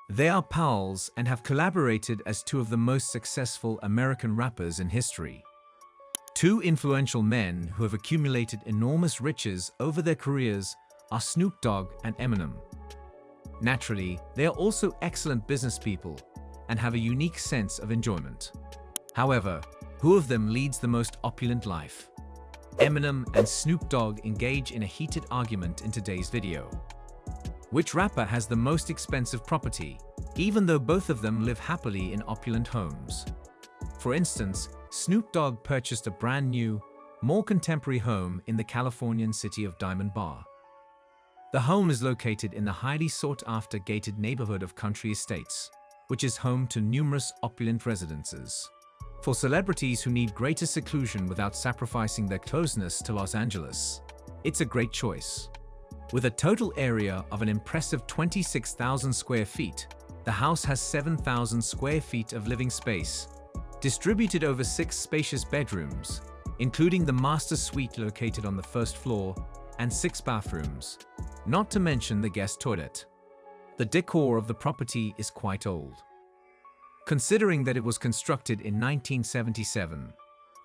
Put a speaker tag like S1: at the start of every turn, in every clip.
S1: They are pals and have collaborated as two of the most successful American rappers in history. Two influential men who have accumulated enormous riches over their careers are Snoop Dogg and Eminem. Naturally, they are also excellent business people and have a unique sense of enjoyment. However, who of them leads the most opulent life? Eminem and Snoop Dogg engage in a heated argument in today's video. Which rapper has the most expensive property, even though both of them live happily in opulent homes? For instance, Snoop Dogg purchased a brand new, more contemporary home in the Californian city of Diamond Bar. The home is located in the highly sought-after gated neighborhood of Country Estates, which is home to numerous opulent residences. For celebrities who need greater seclusion without sacrificing their closeness to Los Angeles, it's a great choice. With a total area of an impressive 26,000 square feet, the house has 7,000 square feet of living space, distributed over 6 spacious bedrooms, including the master suite located on the first floor, and 6 bathrooms, not to mention the guest toilet. The decor of the property is quite old. Considering that it was constructed in 1977,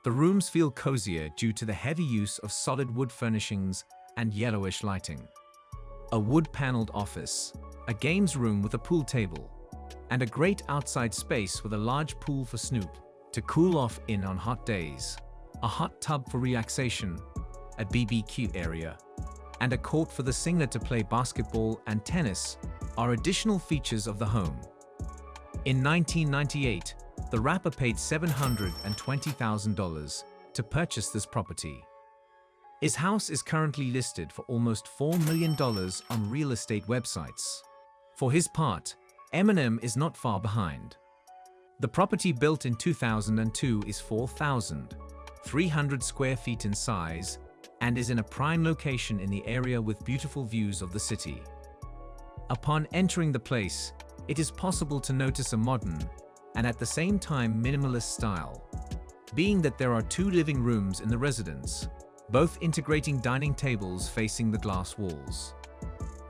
S1: the rooms feel cozier due to the heavy use of solid wood furnishings and yellowish lighting. A wood-paneled office, a games room with a pool table, and a great outside space with a large pool for Snoop to cool off in on hot days, a hot tub for relaxation, a BBQ area, and a court for the singer to play basketball and tennis are additional features of the home. In 1998, the rapper paid $720,000 to purchase this property. His house is currently listed for almost $4 million on real estate websites. For his part, Eminem is not far behind. The property built in 2002 is 4,300 square feet in size and is in a prime location in the area with beautiful views of the city. Upon entering the place, it is possible to notice a modern and at the same time minimalist style, being that there are 2 living rooms in the residence, both integrating dining tables facing the glass walls.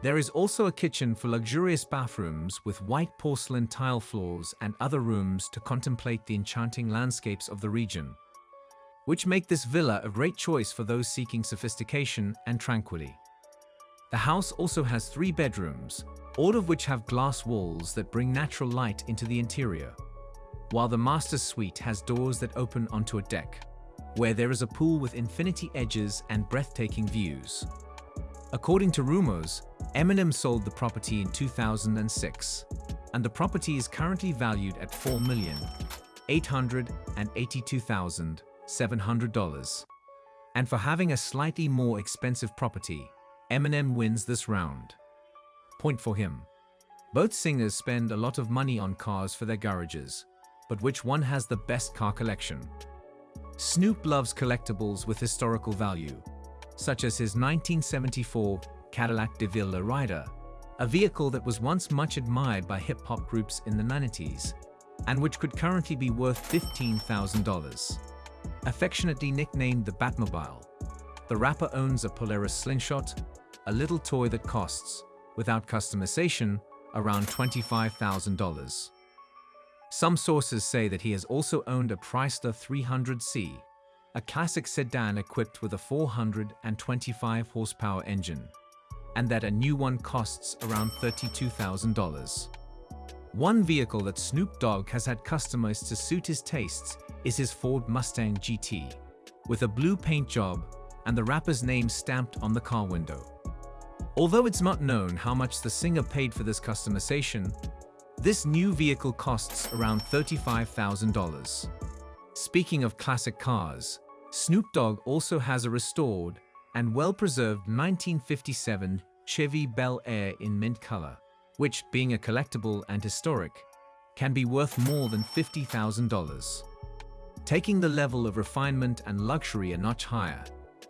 S1: There is also a kitchen for luxurious bathrooms with white porcelain tile floors and other rooms to contemplate the enchanting landscapes of the region, which make this villa a great choice for those seeking sophistication and tranquility. The house also has 3 bedrooms, all of which have glass walls that bring natural light into the interior, while the master suite has doors that open onto a deck, where there is a pool with infinity edges and breathtaking views. According to rumors, Eminem sold the property in 2006, and the property is currently valued at $4,882,700. And for having a slightly more expensive property, Eminem wins this round. Point for him. Both singers spend a lot of money on cars for their garages, but which one has the best car collection? Snoop loves collectibles with historical value, such as his 1974 Cadillac DeVille Lowrider, a vehicle that was once much admired by hip-hop groups in the 90s, and which could currently be worth $15,000. Affectionately nicknamed the Batmobile, the rapper owns a Polaris Slingshot, a little toy that costs, without customization, around $25,000. Some sources say that he has also owned a Chrysler 300C, a classic sedan equipped with a 425 horsepower engine, and that a new one costs around $32,000. One vehicle that Snoop Dogg has had customized to suit his tastes is his Ford Mustang GT, with a blue paint job and the rapper's name stamped on the car window. Although it's not known how much the singer paid for this customization, this new vehicle costs around $35,000. Speaking of classic cars, Snoop Dogg also has a restored and well-preserved 1957 Chevy Bel Air in mint color, which, being a collectible and historic, can be worth more than $50,000. Taking the level of refinement and luxury a notch higher,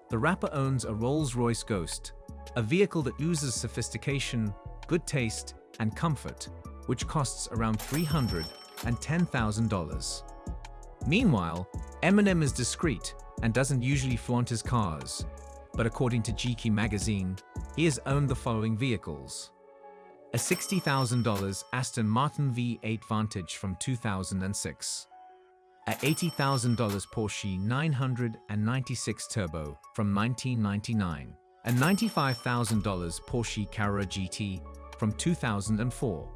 S1: the rapper owns a Rolls-Royce Ghost, a vehicle that oozes sophistication, good taste, and comfort, which costs around $310,000. Meanwhile, Eminem is discreet and doesn't usually flaunt his cars, but according to GQ magazine, he has owned the following vehicles: a $60,000 Aston Martin V8 Vantage from 2006, a $80,000 Porsche 996 Turbo from 1999, a $95,000 Porsche Carrera GT from 2004,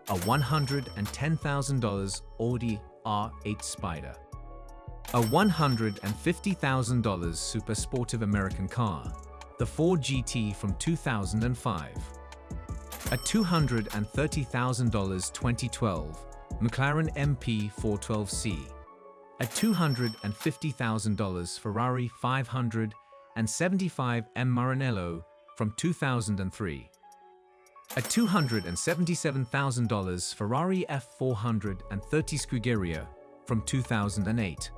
S1: a $110,000 Audi R8 Spider, a $150,000 super sportive American car, the Ford GT from 2005, a $230,000 2012 McLaren MP412C, a $250,000 Ferrari 575M Maranello from 2003, a $277,000 Ferrari F430 Scuderia from 2008,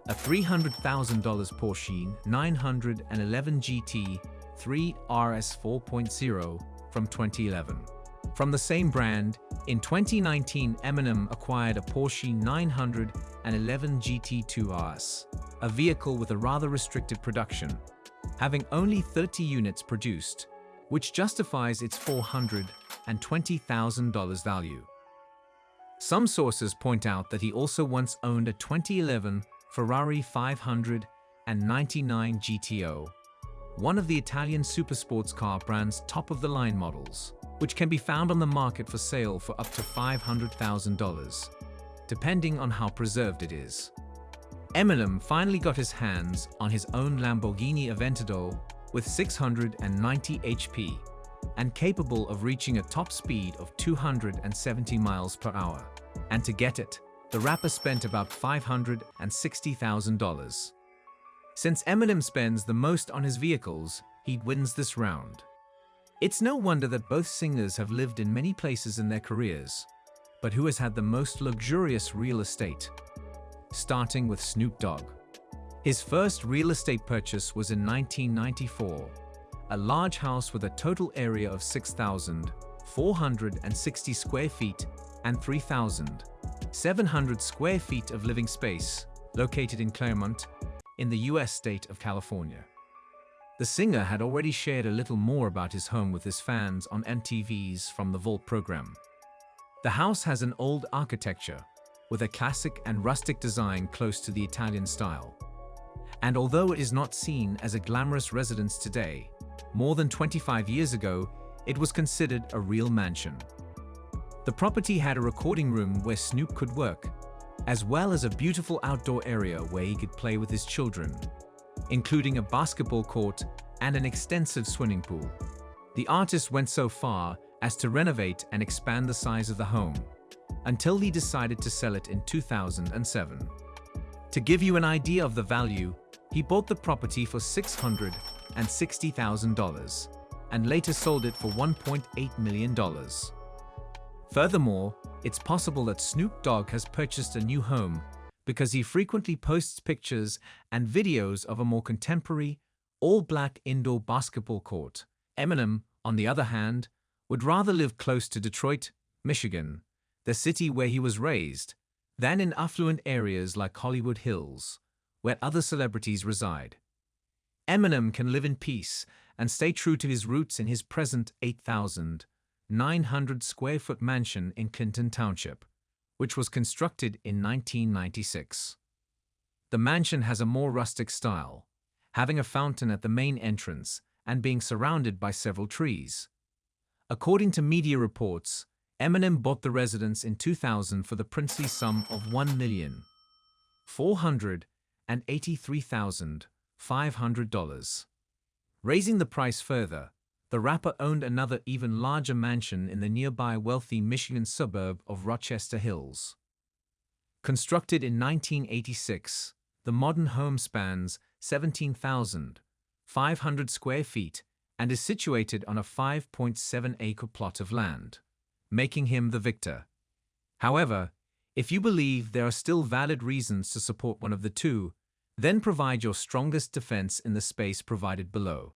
S1: a $300,000 Porsche 911 GT 3 RS 4.0 from 2011. From the same brand, in 2019 Eminem acquired a Porsche 911 GT2 RS, a vehicle with a rather restricted production, having only 30 units produced, which justifies its $420,000 value. Some sources point out that he also once owned a 2011 Ferrari 599 GTO, one of the Italian supersports car brand's top-of-the-line models, which can be found on the market for sale for up to $500,000, depending on how preserved it is. Eminem finally got his hands on his own Lamborghini Aventador with 690 HP and capable of reaching a top speed of 270 miles per hour. And to get it, the rapper spent about $560,000. Since Eminem spends the most on his vehicles, he wins this round. It's no wonder that both singers have lived in many places in their careers, but who has had the most luxurious real estate? Starting with Snoop Dogg. His first real estate purchase was in 1994, a large house with a total area of 6,460 square feet and 3,700 square feet of living space, located in Claremont, in the US state of California. The singer had already shared a little more about his home with his fans on MTV's From the Vault program. The house has an old architecture, with a classic and rustic design close to the Italian style. And although it is not seen as a glamorous residence today, more than 25 years ago, it was considered a real mansion. The property had a recording room where Snoop could work, as well as a beautiful outdoor area where he could play with his children, including a basketball court and an extensive swimming pool. The artist went so far as to renovate and expand the size of the home, until he decided to sell it in 2007. To give you an idea of the value, he bought the property for $660,000 and later sold it for $1.8 million. Furthermore, it's possible that Snoop Dogg has purchased a new home because he frequently posts pictures and videos of a more contemporary, all-black indoor basketball court. Eminem, on the other hand, would rather live close to Detroit, Michigan, the city where he was raised, than in affluent areas like Hollywood Hills, where other celebrities reside. Eminem can live in peace and stay true to his roots in his present 8,900 square foot mansion in Clinton Township, which was constructed in 1996. The mansion has a more rustic style, having a fountain at the main entrance and being surrounded by several trees. According to media reports, Eminem bought the residence in 2000 for the princely sum of $1,483,500. Raising the price further, the rapper owned another even larger mansion in the nearby wealthy Michigan suburb of Rochester Hills. Constructed in 1986, the modern home spans 17,500 square feet and is situated on a 5.7-acre plot of land, making him the victor. However, if you believe there are still valid reasons to support one of the two, then provide your strongest defense in the space provided below.